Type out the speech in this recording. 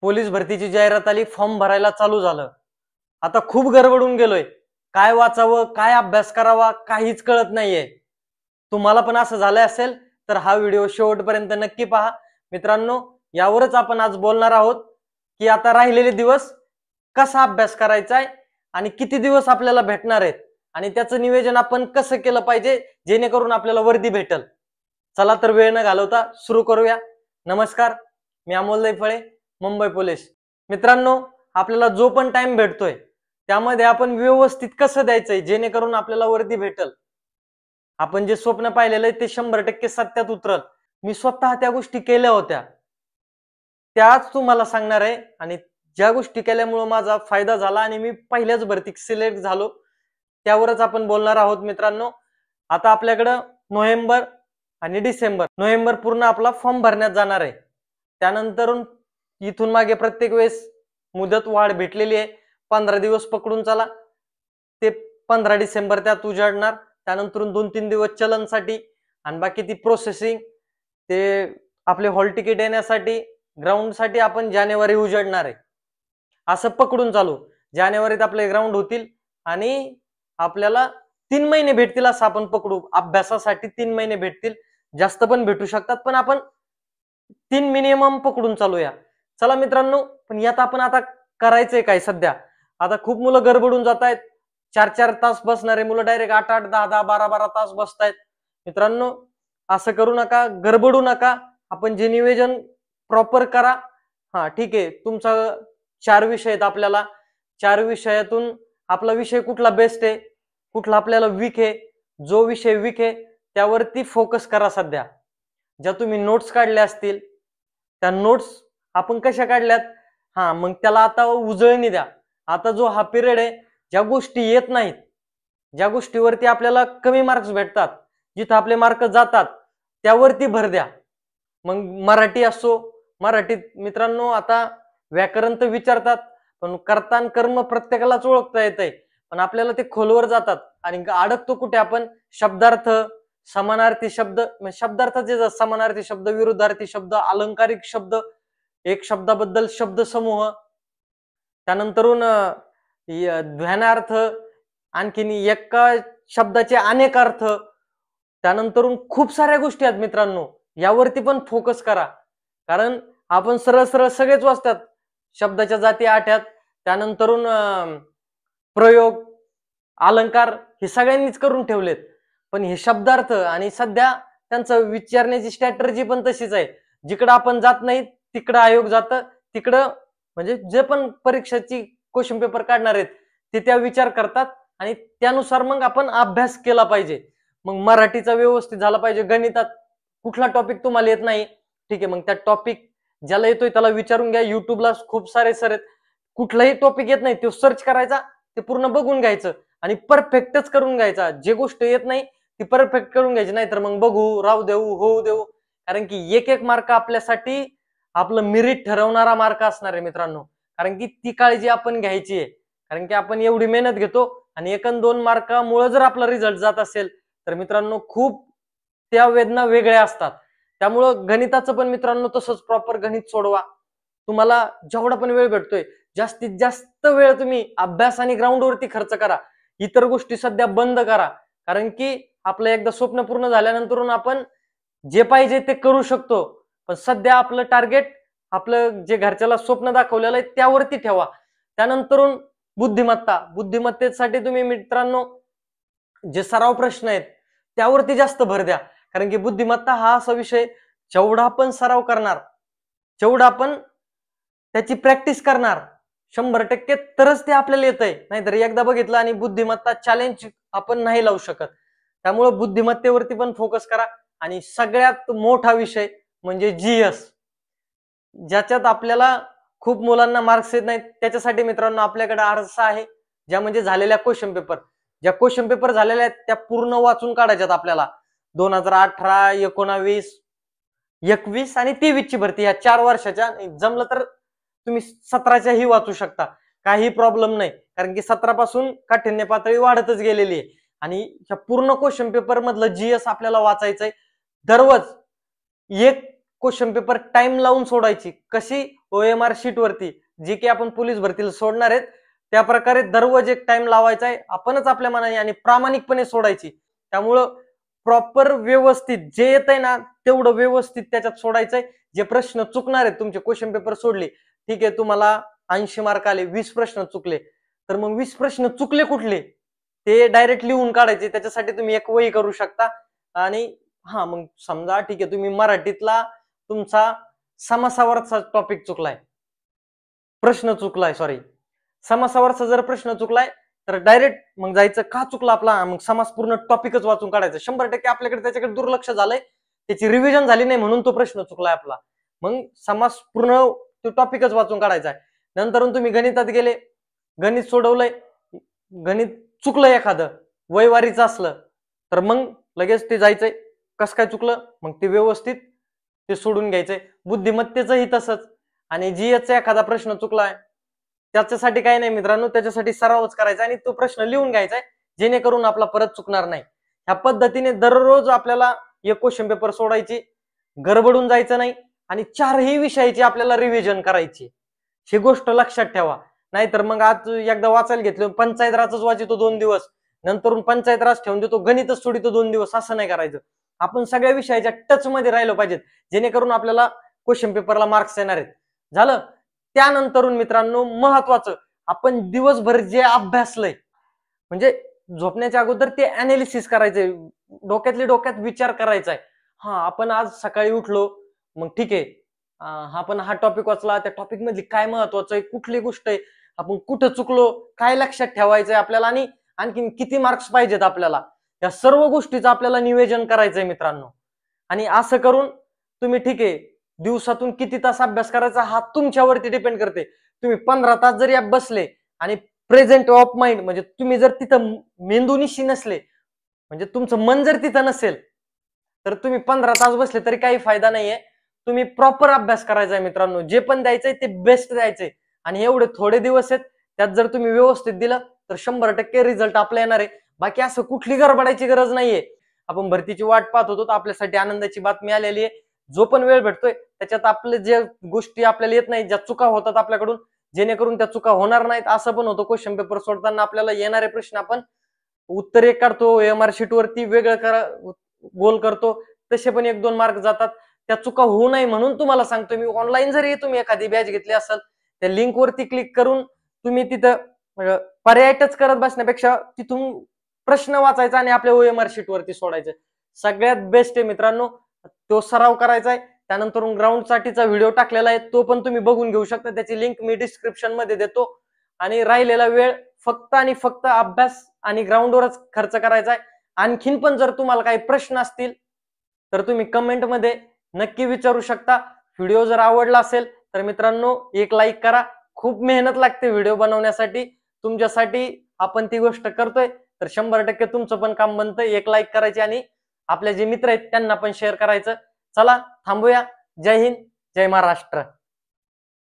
Police भरतीची जाहिरात आली, फॉर्म भरायला चालू झालं. आता खूप गडबडून गेलोय. काय वाचावं, काय अभ्यास करावा काहीच कळत नाहीये. तुम्हाला पण असं झालं असेल तर हा व्हिडिओ शेवटपर्यंत नक्की पहा. मित्रांनो, यावरच आपण आज बोलणार आहोत की आता राहिलेले दिवस कसा अभ्यास करायचा आहे आणि किती दिवस आपल्याला भेटणार आहेत आणि त्याचं नियोजन आपण कसं केलं पाहिजे जेणेकरून आपल्याला वर्दी भेटल. चला तर वेळ न घालवता सुरू करूया. नमस्कार, मी अमोल दैफळे, मुंबई पोलीस. मित्रांनो, आपल्याला जो पण टाइम भेटतोय त्यामध्ये आपण व्यवस्थित कसं द्यायचंय जेणेकरून आपल्याला वर्दी भेटल. आपण जे स्वप्न पाहिलेलं आहे ते 100% सत्यात उतरल. मी स्वतः त्या गोष्टी केल्या होत्या, त्याच तुम्हाला सांगणार आहे आणि ज्या गोष्टी केल्यामुळे माझा फायदा झाला आणि मी पहिल्याच भरतीत सिलेक्ट झालो त्यावरच आपण बोलणार आहोत. मित्रांनो, आता आपल्याकडं नोव्हेंबर आणि नोव्हेंबर पूर्ण आपला फॉर्म भरण्यात जाणार आहे. त्यानंतर इथून मागे प्रत्येक वेळेस मुदत वाढ भेटलेली आहे. 15 दिवस पकडून चला, ते 15 डिसेंबर त्यात उजाडणार. त्यानंतर 2-3 दिवस चलनसाठी आणि बाकी ती प्रोसेसिंग, ते आपले हॉल तिकीट येण्यासाठी, ग्राउंड साठी आपण जानेवारी उजाडणार आहे. असं पकडून चालू. जानेवारीत आपले ग्राउंड होतील आणि आपल्याला 3 महिने भेटतील असं आपण पकडू. अभ्यासासाठी 3 महिने भेटतील, जास्त पण भेटू शकतात, पण आपण 3 मिनिमम पकडून चालूया. चला मित्रांनो, पण यात आपण आता करायचंय काय सध्या. आता खूप मुलं गडबडून जात आहेत. 4-4 तास बसणारे मुलं डायरेक्ट 8-8, 10-10, 12-12 तास बसतायत. मित्रांनो, असं करू नका, गडबडू नका. आपण जे नियोजन प्रॉपर करा. हा ठीक आहे, तुमचा 4 विषय आहेत आपल्याला. 4 विषयातून आपला विषय कुठला बेस्ट आहे, कुठला आपल्याला वीक आहे, जो विषय वीक आहे त्यावरती फोकस करा सध्या. ज्या तुम्ही नोट्स काढल्या असतील त्या नोट्स आपण कशा काढल्यात, हा मग त्याला आता उजळणी द्या. आता जो हा पिरियड आहे, ज्या गोष्टी येत नाहीत, ज्या गोष्टीवरती आपल्याला कमी मार्क्स भेटतात, जिथं आपले मार्क जातात त्यावरती भर द्या. मग मराठी असो, मराठीत मित्रांनो आता व्याकरण तर विचारतात, पण कर्ता आणि कर्म प्रत्येकालाच ओळखता येतंय, पण आपल्याला ते खोलवर जातात आणि अडकतो कुठे आपण, शब्दार्थ, समानार्थी शब्द, शब्दार्थाचे समानार्थी शब्द, विरुद्धार्थी शब्द, अलंकारिक शब्द, एक शब्दाबद्दल शब्द समूह, त्यानंतरून ध्यानार्थ, आणखीन एका शब्दाचे अनेक अर्थ, त्यानंतरून खूप साऱ्या गोष्टी आहेत. मित्रांनो, यावरती पण फोकस करा, कारण आपण सरळ सरळ सगळेच वाचतात. शब्दाच्या जाती 8 आहेत, त्यानंतरून प्रयोग, अलंकार हे सगळ्यांनीच करून ठेवलेत, पण हे शब्दार्थ आणि सध्या त्यांचं विचारण्याची स्ट्रॅटर्जी पण तशीच आहे. जिकडं आपण जात नाही तिकडं आयोग जातं, तिकडं म्हणजे जे पण परीक्षेची क्वेश्चन पेपर काढणार आहेत ते त्या विचार करतात आणि त्यानुसार मग आपण अभ्यास केला पाहिजे. मग मराठीचा व्यवस्थित झाला पाहिजे. गणितात कुठला टॉपिक तुम्हाला येत नाही, ठीक आहे, मग त्या टॉपिक ज्याला येतोय त्याला विचारून घ्या. युट्यूबला खूप सारे सर आहेत, कुठलाही टॉपिक येत नाही तो सर्च करायचा, ते पूर्ण बघून घ्यायचं आणि परफेक्टच करून घ्यायचा. जे गोष्ट येत नाही ती परफेक्ट करून घ्यायची, नाही तर मग बघू, राहू देऊ, होऊ देऊ. कारण की एक एक मार्क आपल्यासाठी आपलं मेरिट ठरवणारा मार्क असणार आहे मित्रांनो. कारण की ती काळजी आपण घ्यायची आहे, कारण की आपण एवढी मेहनत घेतो आणि 1-2 मार्कामुळे जर आपला रिझल्ट जात असेल तर मित्रांनो खूप त्या वेदना वेगळ्या असतात. त्यामुळं गणिताचं पण मित्रांनो तसंच प्रॉपर गणित सोडवा. तुम्हाला जेवढा पण वेळ भेटतोय जास्तीत जास्त वेळ तुम्ही अभ्यास आणि ग्राउंडवरती खर्च करा. इतर गोष्टी सध्या बंद करा, कारण की आपलं एकदा स्वप्न पूर्ण झाल्यानंतर आपण जे पाहिजे ते करू शकतो, पण सध्या आपलं टार्गेट, आपलं जे घरच्याला स्वप्न दाखवलेलं आहे त्यावरती ठेवा. त्यानंतर बुद्धिमत्तेसाठी तुम्ही मित्रांनो जे सराव प्रश्न आहेत त्यावरती जास्त भर द्या, कारण की बुद्धिमत्ता हा असा विषय जेवढा आपण सराव करणार, जेवढा आपण त्याची प्रॅक्टिस करणार 100% तरच ते आपल्याला येतंय. नाहीतर एकदा बघितलं आणि बुद्धिमत्ता चॅलेंज आपण नाही लावू शकत. त्यामुळे बुद्धिमत्तेवरती पण फोकस करा. आणि सगळ्यात मोठा विषय म्हणजे जीएस, ज्याच्यात आपल्याला खूप मुलांना मार्क्स येत नाहीत, त्याच्यासाठी मित्रांनो आपल्याकडे आरसा आहे, ज्या म्हणजे झालेल्या क्वेश्चन पेपर, ज्या क्वेश्चन पेपर झालेल्या आहेत त्या पूर्ण वाचून काढायच्यात आपल्याला. 2018, 19, 21 आणि 23 ची भरती, या 4 वर्षाच्या. जमलं तर तुम्ही 17च्या ही वाचू शकता, काही प्रॉब्लेम नाही, कारण की 17 पासून काठिण्य पातळी वाढतच गेलेली आहे. आणि ह्या पूर्ण क्वेश्चन पेपर मधलं जीएस आपल्याला वाचायचंय. दररोज एक क्वेश्चन पेपर टाइम लावून सोडायची. कशी, OMR शीट वरती जी की आपण पोलीस भरतीला सोडणार आहेत त्या प्रकारे दररोज एक टाइम लावायचा आहे, आपणच आपल्या मनाने आणि प्रामाणिकपणे सोडायची. त्यामुळं प्रॉपर व्यवस्थित जे येत आहे ना तेवढं व्यवस्थित त्याच्यात सोडायचंय. जे प्रश्न चुकणार आहेत तुमचे क्वेश्चन पेपर सोडले, ठीक आहे, तुम्हाला 80 मार्क आले, 20 प्रश्न चुकले, तर मग 20 प्रश्न चुकले कुठले ते डायरेक्ट लिहून काढायचे. त्याच्यासाठी तुम्ही एक वही करू शकता. आणि हा मग समजा ठीक आहे तुम्ही मराठीतला तुमचा समासावरचा टॉपिक चुकलाय, प्रश्न चुकलाय, सॉरी, समासावरचा जर प्रश्न चुकलाय तर डायरेक्ट मग जायचं का चुकला आपला, मग समास पूर्ण टॉपिकच वाचून काढायचं. 100% आपल्याकडे त्याच्याकडे दुर्लक्ष झालंय, त्याची रिव्हिजन झाली नाही म्हणून तो प्रश्न चुकलाय आपला. मग समास पूर्ण तो टॉपिकच वाचून काढायचा आहे. नंतर तुम्ही गणितात गेले, गणित सोडवलंय, गणित चुकलं एखादं वयवारीचं असलं तर मग लगेच ते जायचंय कसं काय चुकलं, मग ते व्यवस्थित ते सोडून घ्यायचंय. बुद्धिमत्तेचंही तसंच. आणि जीएसचा एखादा प्रश्न चुकलाय त्याच्यासाठी काय नाही मित्रांनो, त्याच्यासाठी सरावच करायचा आणि तो प्रश्न लिहून घ्यायचा जेणेकरून आपला परत चुकणार नाही. ह्या पद्धतीने दररोज आपल्याला एक क्वेश्चन पेपर सोडायची, गडबडून जायचं नाही आणि 4ही विषयाची आपल्याला रिव्हिजन करायची. ही गोष्ट लक्षात ठेवा. नाहीतर मग आज एकदा वाचायला घेतलं पंचायत राजच वाचितो 2 दिवस, नंतरून पंचायत राज ठेवून देतो, गणितच सोडितो 2 दिवस, असं नाही करायचं. आपण सगळ्या विषयाच्या टच मध्ये राहिलो पाहिजेत जेणेकरून आपल्याला क्वेश्चन पेपरला मार्क्स येणार आहेत. झालं. त्यानंतरून मित्रांनो महत्वाचं, आपण दिवसभर जे अभ्यासलंय म्हणजे झोपण्याच्या अगोदर ते अनालिसिस करायचंय, डोक्यात विचार करायचा आहे. हा आपण आज सकाळी उठलो, मग ठीक आहे आपण हा टॉपिक वाचला, त्या टॉपिक मध्ये काय महत्वाचं आहे, कुठली गोष्ट आहे, आपण कुठं चुकलो, काय लक्षात ठेवायचंय आपल्याला आणि आणखीन किती मार्क्स पाहिजेत आपल्याला, या सर्व गोष्टीचं आपल्याला नियोजन करायचंय मित्रांनो. आणि असं करून तुम्ही ठीक आहे दिवसातून किती तास अभ्यास करायचा हा तुमच्यावरती डिपेंड करते. तुम्ही 15 तास जरी बसले आणि प्रेझेंट ऑफ माइंड म्हणजे तुम्ही जर तिथं मेंदूनिशी नसले, म्हणजे तुमचं मन जर तिथं नसेल तर तुम्ही 15 तास बसले तरी काही फायदा नाहीये. तुम्ही प्रॉपर अभ्यास करायचा आहे मित्रांनो, जे पण द्यायचंय ते बेस्ट द्यायचंय. आणि एवढे थोडे दिवस आहेत त्यात जर तुम्ही व्यवस्थित दिलं तर 100% रिझल्ट आपला येणार आहे. बाकी असं कुठली गडबडायची गरज नाहीये. आपण भरतीची वाट पाहत होतो तर आपल्यासाठी आनंदाची बातमी आलेली आहे. जो पण वेळ भेटतोय त्याच्यात आपले जे गोष्टी आपल्याला येत नाही, ज्या चुका होतात आपल्याकडून, जेणेकरून त्या चुका होणार नाहीत. असं पण होतं क्वेश्चन पेपर सोडताना आपल्याला येणारे प्रश्न आपण उत्तर एक काढतो, एमआर शीट वरती वेगळं गोल करतो, तसे पण 1-2 मार्क जातात. त्या चुका होऊ नये म्हणून तुम्हाला सांगतो मी, ऑनलाईन जरी तुम्ही एखादी बॅच घेतली असेल त्या लिंक वरती क्लिक करून तुम्ही तिथं पर्याय टच करत बसण्यापेक्षा तिथून प्रश्न वाचायचा आणि आपल्या ओएमआर शीट वरती सोडायचं. सगळ्यात बेस्ट आहे मित्रांनो, तो सराव करायचा आहे. त्यानंतर ग्राउंड साठीचा व्हिडिओ टाकलेला आहे, तो पण तुम्ही बघून घेऊ शकता. त्याची लिंक मी डिस्क्रिप्शन मध्ये देतो. आणि राहिलेला वेळ फक्त आणि फक्त अभ्यास आणि ग्राउंडवरच खर्च करायचा आहे. आणखीन पण जर तुम्हाला काही प्रश्न असतील तर तुम्ही कमेंट मध्ये नक्की विचारू शकता. व्हिडिओ जर आवडला असेल तर मित्रांनो एक लाईक करा. खूप मेहनत लागते व्हिडिओ बनवण्यासाठी, तुमच्यासाठी आपण ती गोष्ट करतोय तर 100% तुमचं पण काम बनतंय. एक लाईक करायची आणि आपले जे मित्र आहेत त्यांना पण शेअर करायचं. चला थांबूया. जय हिंद, जय महाराष्ट्र.